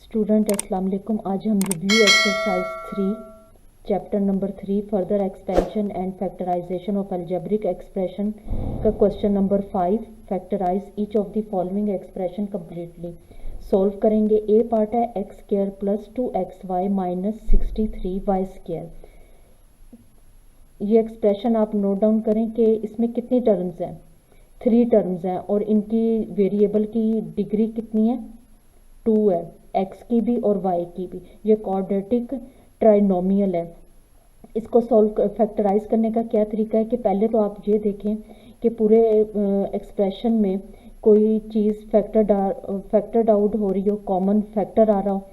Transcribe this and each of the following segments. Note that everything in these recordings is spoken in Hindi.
स्टूडेंट अस्सलाम वालेकुम। आज हम review exercise 3 chapter number 3 further expansion and factorization of algebraic expression का question number 5 factorize each of the following expression completely solve करेंगे। ए पार्ट है x square plus 2xy minus 63y square. ये एक्सप्रेशन आप नोट डाउन करें कि इसमें कितनी टर्म्स हैं, 3 टर्म्स हैं और इनकी वेरिएबल की डिग्री कितनी है, 2 है, x की भी और y की भी। ये क्वाड्रेटिक ट्राइनोमियल है। इसको सॉल्व फैक्टराइज करने का क्या तरीका है कि पहले तो आप ये देखें कि पूरे एक्सप्रेशन में कोई चीज़ फैक्टर्ड आउट हो रही हो, कॉमन फैक्टर आ रहा हो।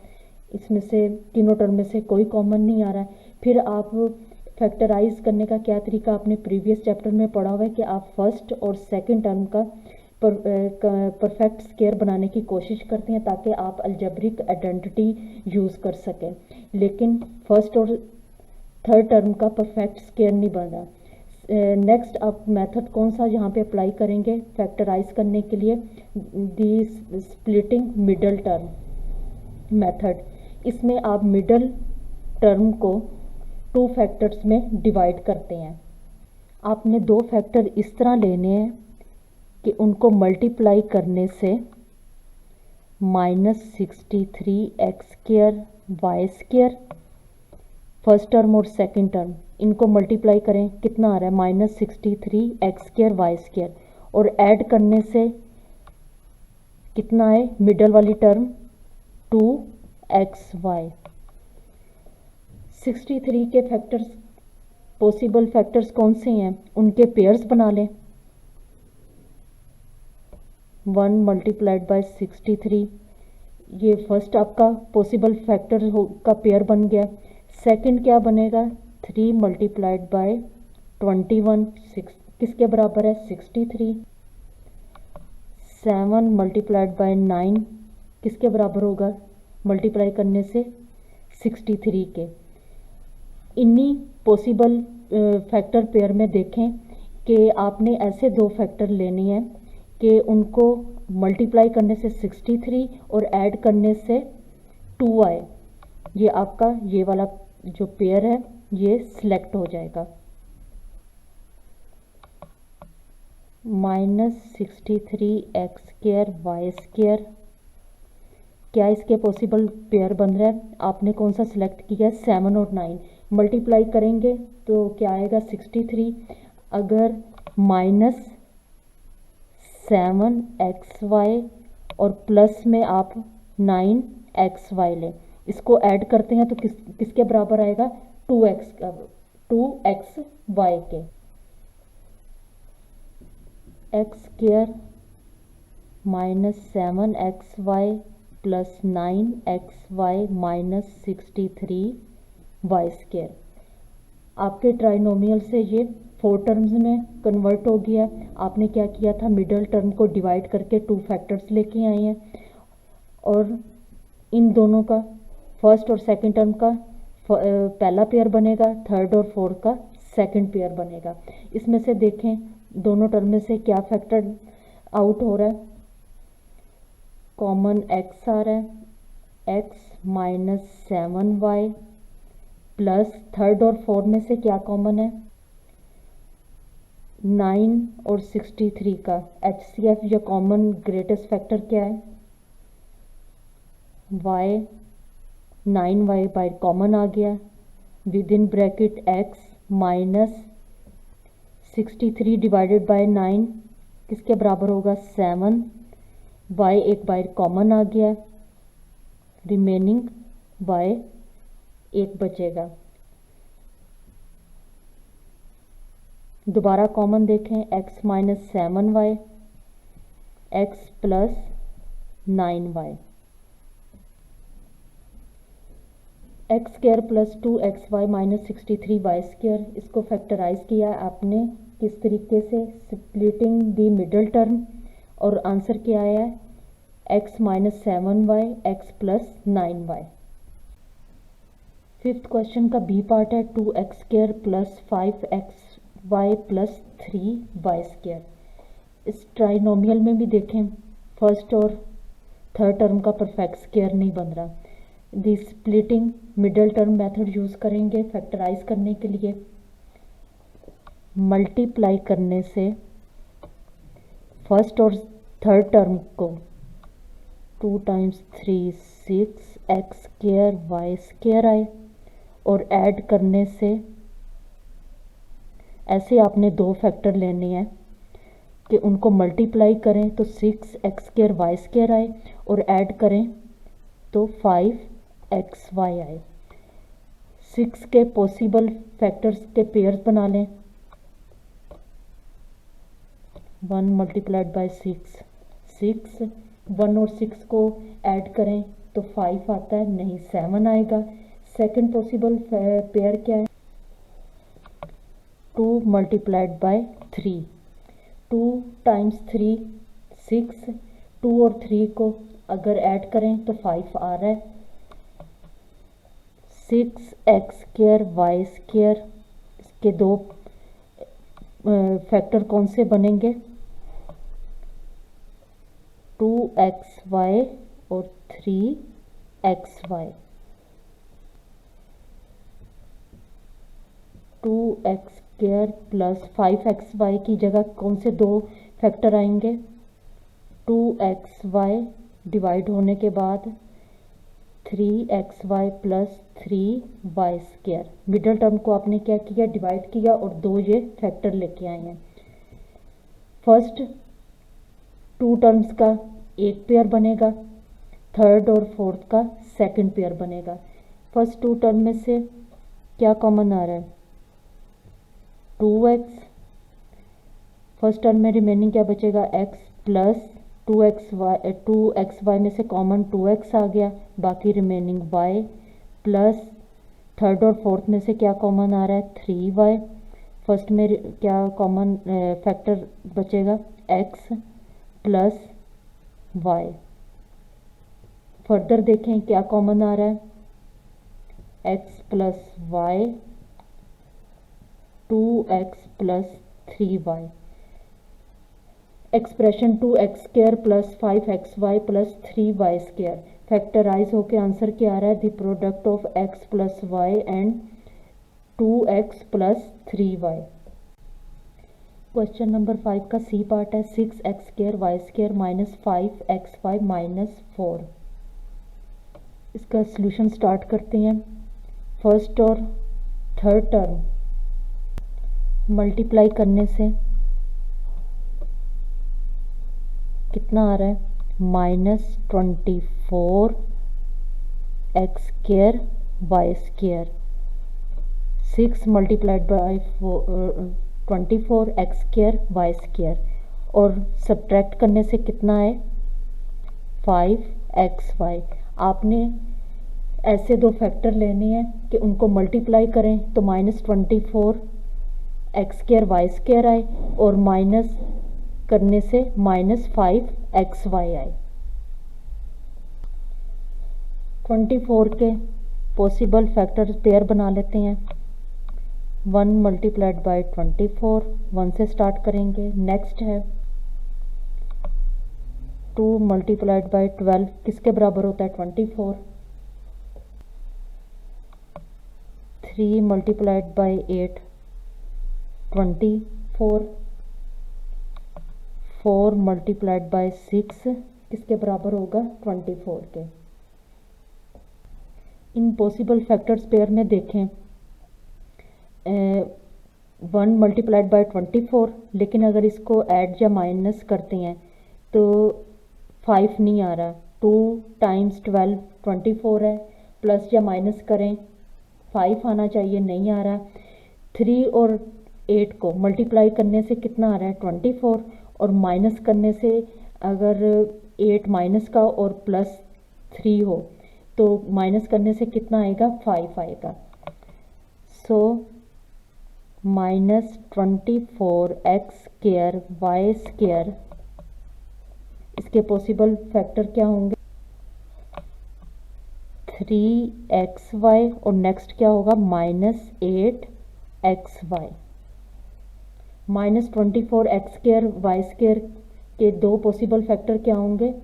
इसमें से तीनों टर्म में से कोई कॉमन नहीं आ रहा है। फिर आप फैक्टराइज करने का क्या तरीका आपने प्रीवियस चैप्टर में पढ़ा हुआ है कि आप फर्स्ट और सेकंड टर्म का परफेक्ट स्क्वायर बनाने की कोशिश करते हैं ताकि आप अलजेब्रिक आइडेंटिटी यूज़ कर सकें, लेकिन फर्स्ट और थर्ड टर्म का परफेक्ट स्क्वायर नहीं बन रहा। नेक्स्ट आप मेथड कौन सा यहाँ पे अप्लाई करेंगे फैक्टराइज करने के लिए, दी स्प्लिटिंग मिडल टर्म मेथड। इसमें आप मिडल टर्म को 2 फैक्टर्स में डिवाइड करते हैं। आपने 2 फैक्टर इस तरह लेने हैं कि उनको मल्टीप्लाई करने से -63x square Y square first term और सेकंड टर्म इनको मल्टीप्लाई करें, कितना आ रहा है -63x स्क्वायर वाई स्क्वायर, और ऐड करने से कितना है मिडल वाली टर्म 2xy। 63 के फैक्टर्स पॉसिबल फैक्टर्स कौन से हैं, उनके पेयर्स बना लें। 1 मल्टीप्लाइड बाय 63, ये फर्स्ट आपका पॉसिबल फैक्टर का पेयर बन गया। सेकंड क्या बनेगा, 3 मल्टीप्लाइड बाय 21 किसके बराबर है 63। 7 मल्टीप्लाइड बाय 9 किसके बराबर होगा मल्टीप्लाई करने से 63 के। इन्हीं पॉसिबल फैक्टर पेयर में देखें कि आपने ऐसे 2 फैक्टर लेने हैं कि उनको मल्टीप्लाई करने से 63 और ऐड करने से 2 आए। ये आपका ये वाला जो पेयर है ये सिलेक्ट हो जाएगा। -63x स्क्वायर वाई स्क्वायर, क्या इसके पॉसिबल पेयर बन रहा है, आपने कौन सा सिलेक्ट किया है 7 और 9। मल्टीप्लाई करेंगे तो क्या आएगा 63, अगर -7xy और प्लस में आप 9xy लें, इसको ऐड करते हैं तो किसके बराबर आएगा 2xy के। x square -7xy plus 9xy minus 63y square. आपके ट्राइनोमियल से ये 4 टर्म्स में कन्वर्ट हो गया। आपने क्या किया था, मिडल टर्म को डिवाइड करके 2 फैक्टर्स लेके आए हैं और इन दोनों का फर्स्ट और सेकंड टर्म का पहला पेयर बनेगा, थर्ड और फोर्थ का सेकंड पेयर बनेगा। इसमें से देखें दोनों टर्म में से क्या फैक्टर आउट हो रहा है, कॉमन x आ रहा है, x -7y प्लस थर्ड और फोर्थ में से क्या कॉमन है 9 और 63 का HCF या कॉमन ग्रेटेस्ट फैक्टर क्या है y, 9y बाय कॉमन आ गया, with in bracket x -63 divided by 9 किसके बराबर होगा 7, y एक बार कॉमन आ गया, रिमेनिंग y एक बचेगा। दोबारा कॉमन देखें x -7y x plus 9y, x square plus 2xy minus 63y square. इसको फैक्टराइज किया आपने किस तरीके से, स्प्लिटिंग दी मिडल टर्म, और आंसर क्या आया है x -7y x plus 9y। Fifth question का बी पार्ट है 2x square plus 5xy plus 3y square. इस ट्राइनोमियल में भी देखें फर्स्ट और थर्ड टर्म का परफेक्ट स्क्वायर नहीं बन रहा। The splitting middle term method use करेंगे फैक्टराइज करने के लिए। मल्टीप्लाई करने से फर्स्ट और थर्ड टर्म को 2 times 3 6 X square Y square आए, और ऐड करने से ऐसे आपने दो फैक्टर लेने हैं कि उनको मल्टीप्लाई करें तो 6 एक्स स्क्वायर वाई स्क्वायर आए, और ऐड करें तो 5 एक्स वाई आए। 6 के पॉसिबल फैक्टर्स के पेयर्स बना लें। 1 मल्टीप्लाइड बाई 6 6, 1 और 6 को ऐड करें तो 5 आता है, नहीं 7 आएगा। सेकंड पॉसिबल पेयर क्या है? 2 मल्टीप्लाइड बाई 3, 2 टाइम्स 3 6, 2 और 3 को अगर ऐड करें तो 5 आ रहा है। 6 एक्स स्क्वायर वाई स्क्वायर, इसके दो फैक्टर कौन से बनेंगे? 2xy और 3xy। 2x square plus 5xy की जगह कौन से दो फैक्टर आएंगे? 2xy डिवाइड होने के बाद 3xy plus 3y square. Middle term को आपने क्या किया? डिवाइड किया और दो ये फैक्टर लेके आए हैं। फर्स्ट 2 टर्म्स का एक पेयर बनेगा, थर्ड और फोर्थ का सेकंड पेयर बनेगा। फर्स्ट 2 टर्म में से क्या कॉमन आ रहा है? 2x। फर्स्ट टर्म में रिमेनिंग क्या बचेगा? x प्लस 2xy में से कॉमन 2x आ गया, बाकी रिमेनिंग y प्लस थर्ड और फोर्थ में से क्या कॉमन आ रहा है? 3y। फर्स्ट में क्या कॉमन फैक्टर बचेगा? x plus y। फर्दर देखें क्या कॉमन आ रहा है? x plus y, 2x plus 3y। Expression 2x square plus 5xy plus 3y square factorise होकर आंसर क्या आ रहा है? The product of x plus y and 2x plus 3y। Question number 5 का सी पार्ट है 6x square Y square minus 5xy minus 4। इसका सॉल्यूशन स्टार्ट करते हैं। फर्स्ट और थर्ड टर्म मल्टीप्लाई करने से कितना आ रहा है? -24 x square Y square. 6 multiplied by 24 x square Y square, और सब्ट्रैक्ट करने से कितना है? 5xy। आपने ऐसे दो फैक्टर लेने हैं कि उनको मल्टीप्लाई करें तो -24 एक्स स्क्वायर वाई स्क्वायर आए, और माइनस करने से -5xy आए। 24 के पॉसिबल फैक्टर पेयर बना लेते हैं। 1 मल्टीप्लाइड बाई 24, 1 से स्टार्ट करेंगे। नेक्स्ट है 2 मल्टीप्लाइड बाई 12, किसके बराबर होता है? 24। 3 मल्टीप्लाइड बाई 8, 24। 4 मल्टीप्लाइड बाई 6 किसके बराबर होगा? 24 के। इन पॉसिबल फैक्टर्स पेयर में देखें 1 मल्टीप्लाइड बाई 24, लेकिन अगर इसको ऐड या माइनस करते हैं तो 5 नहीं आ रहा। 2 टाइम्स 12 24 है, प्लस या माइनस करें 5 आना चाहिए, नहीं आ रहा। 3 और 8 को मल्टीप्लाई करने से कितना आ रहा है? 24, और माइनस करने से अगर 8 माइनस का और प्लस 3 हो तो माइनस करने से कितना आएगा? 5 आएगा। सो -24 एक्स स्क्वायर वाई स्क्वायर, इसके पॉसिबल फैक्टर क्या होंगे? 3xy, और नेक्स्ट क्या होगा? -8xy। -24 x square Y square के दो पॉसिबल फैक्टर क्या होंगे?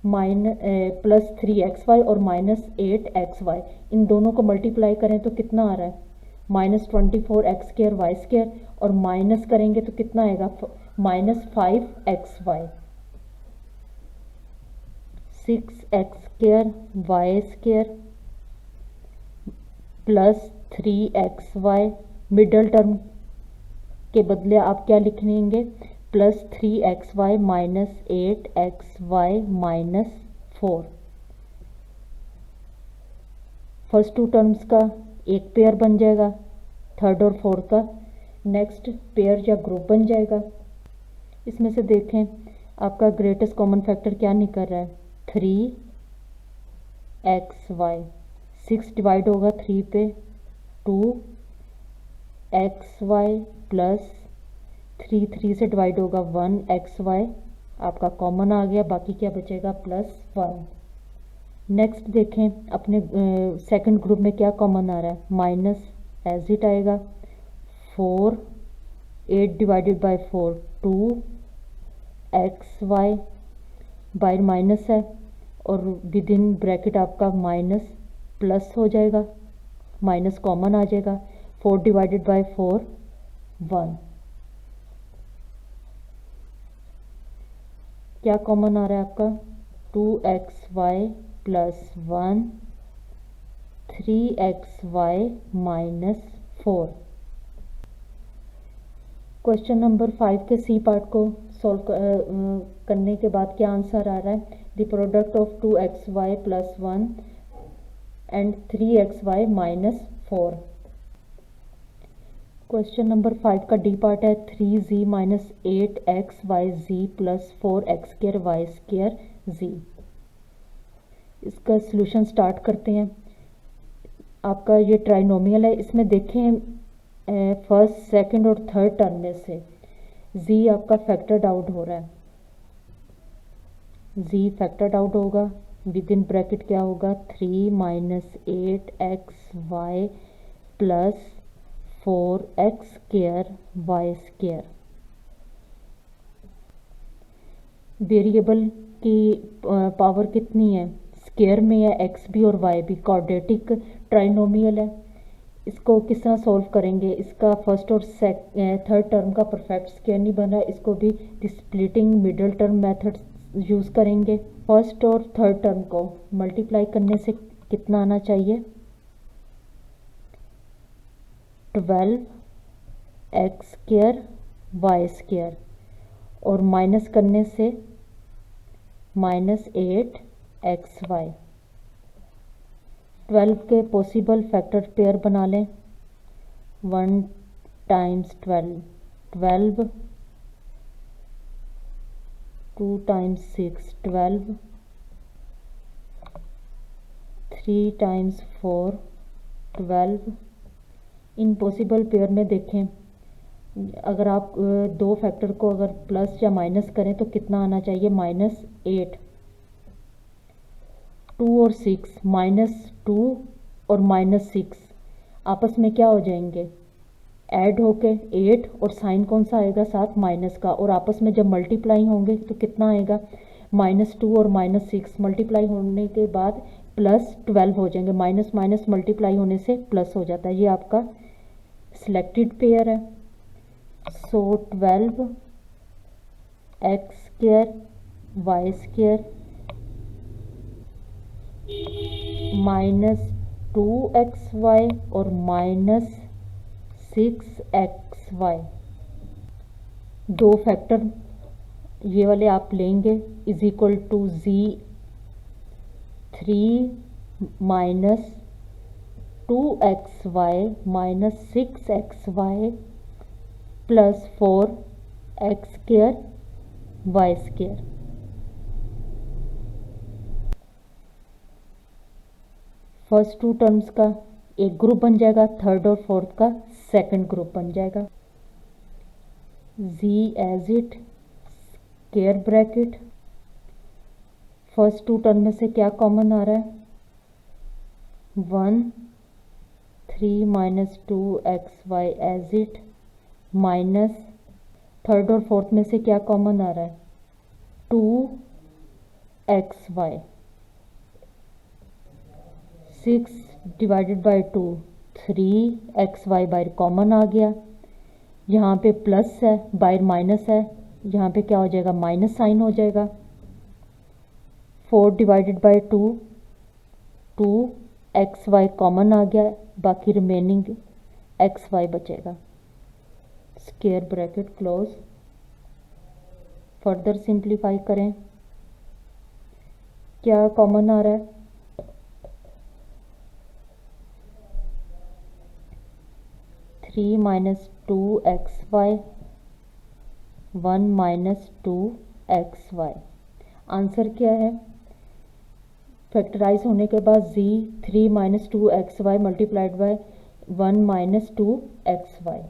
प्लस 3xy और माइनस 8xy, इन दोनों को मल्टीप्लाई करें तो कितना आ रहा है, -24x² y² और माइनस करेंगे तो कितना आएगा, -5xy, 6x² y² plus 3xy, middle term के बदले आप क्या लिख लेंगे, plus 3xy minus 8xy minus 4। First two terms का एक पेयर बन जाएगा, थर्ड और फोर्थ का नेक्स्ट पेयर या ग्रुप बन जाएगा। इसमें से देखें आपका ग्रेटेस्ट कॉमन फैक्टर क्या निकल रहा है, 3xy, 6 डिवाइड होगा 3 पे, 2xy प्लस 3 से डिवाइड होगा 1xy, आपका कॉमन आ गया, बाकी क्या बचेगा, +1। नेक्स्ट देखें अपने सेकंड ग्रुप में क्या कॉमन आ रहा है, माइनस एज इट आएगा, 4, 8 divided by 4 2xy, bye minus है और विद इन ब्रैकेट आपका माइनस प्लस हो जाएगा, माइनस कॉमन आ जाएगा, 4 डिवाइडेड बाय 4 1, क्या कॉमन आ रहा है आपका, 2xy plus 1, 3xy minus 4। Question number 5 के सी पार्ट को सॉल्व करने के बाद क्या आंसर आ रहा है, the product of 2xy plus 1 and 3xy minus 4। Question number 5 का डी पार्ट है, 3z minus 8xyz plus 4x² y² z। इसका सॉल्यूशन स्टार्ट करते हैं। आपका ये ट्राइनोमियल है, इसमें देखें फर्स्ट सेकंड और थर्ड टर्म में से z आपका फैक्टर्ड आउट हो रहा है, z फैक्टर्ड आउट होगा, विद इन ब्रैकेट क्या होगा, 3 minus 8xy plus 4x² y²। Variable की पावर कितनी है, स्क्वायर में है, x भी और y भी, क्वाड्रेटिक ट्राइनोमियल है। इसको किस तरह सॉल्व करेंगे, इसका फर्स्ट और थर्ड टर्म का परफेक्ट स्क्वायर नहीं बन रहा है, इसको भी splitting middle term method use करेंगे। फर्स्ट और थर्ड टर्म को मल्टीप्लाई करने से कितना आना चाहिए, 12x² y² और माइनस करने से -8xy। 12 के पॉसिबल फैक्टर पेयर बना लें, 1 टाइम्स 12 12, 2 टाइम्स 6 12, 3 टाइम्स 4 12। इन पॉसिबल पेयर में देखें अगर आप दो फैक्टर को अगर प्लस या माइनस करें तो कितना आना चाहिए, -8। 2 और 6, -2 और -6 आपस में क्या हो जाएंगे, ऐड होके 8 और साइन कौन सा आएगा साथ, माइनस का, और आपस में जब मल्टीप्लाई होंगे तो कितना आएगा, -2 और -6 मल्टीप्लाई होने के बाद +12 हो जाएंगे, माइनस माइनस मल्टीप्लाई होने से प्लस हो जाता है। ये आपका सिलेक्टेड पेयर है। सो 12x² y² -2xy और -6xy, दो फैक्टर ये वाले आप लेंगे, is equal to z 3 minus 2xy minus 6xy plus 4x² y²। First two terms का एक ग्रुप बन जाएगा, थर्ड और फोर्थ का सेकंड ग्रुप बन जाएगा। z as it, square bracket, first two term में से क्या कॉमन आ रहा है, 1, 3 minus 2xy as it, minus third और फोर्थ में से क्या कॉमन आ रहा है, 2 x y, 6 divided by 2 3 XY बाहर कॉमन आ गया, यहाँ पे प्लस है बाहर माइनस है, यहाँ पे क्या हो जाएगा माइनस साइन हो जाएगा। 4 डिवाइडेड बाई 2 2XY कॉमन आ गया, बाकी रिमेनिंग XY बचेगा। Square bracket close. Further simplify करें, क्या कॉमन आ रहा है, 3 minus 2XY 1 minus 2XY। Answer क्या है, फैक्टराइज होने के बाद z 3 minus 2XY multiplied by 1 minus 2XY।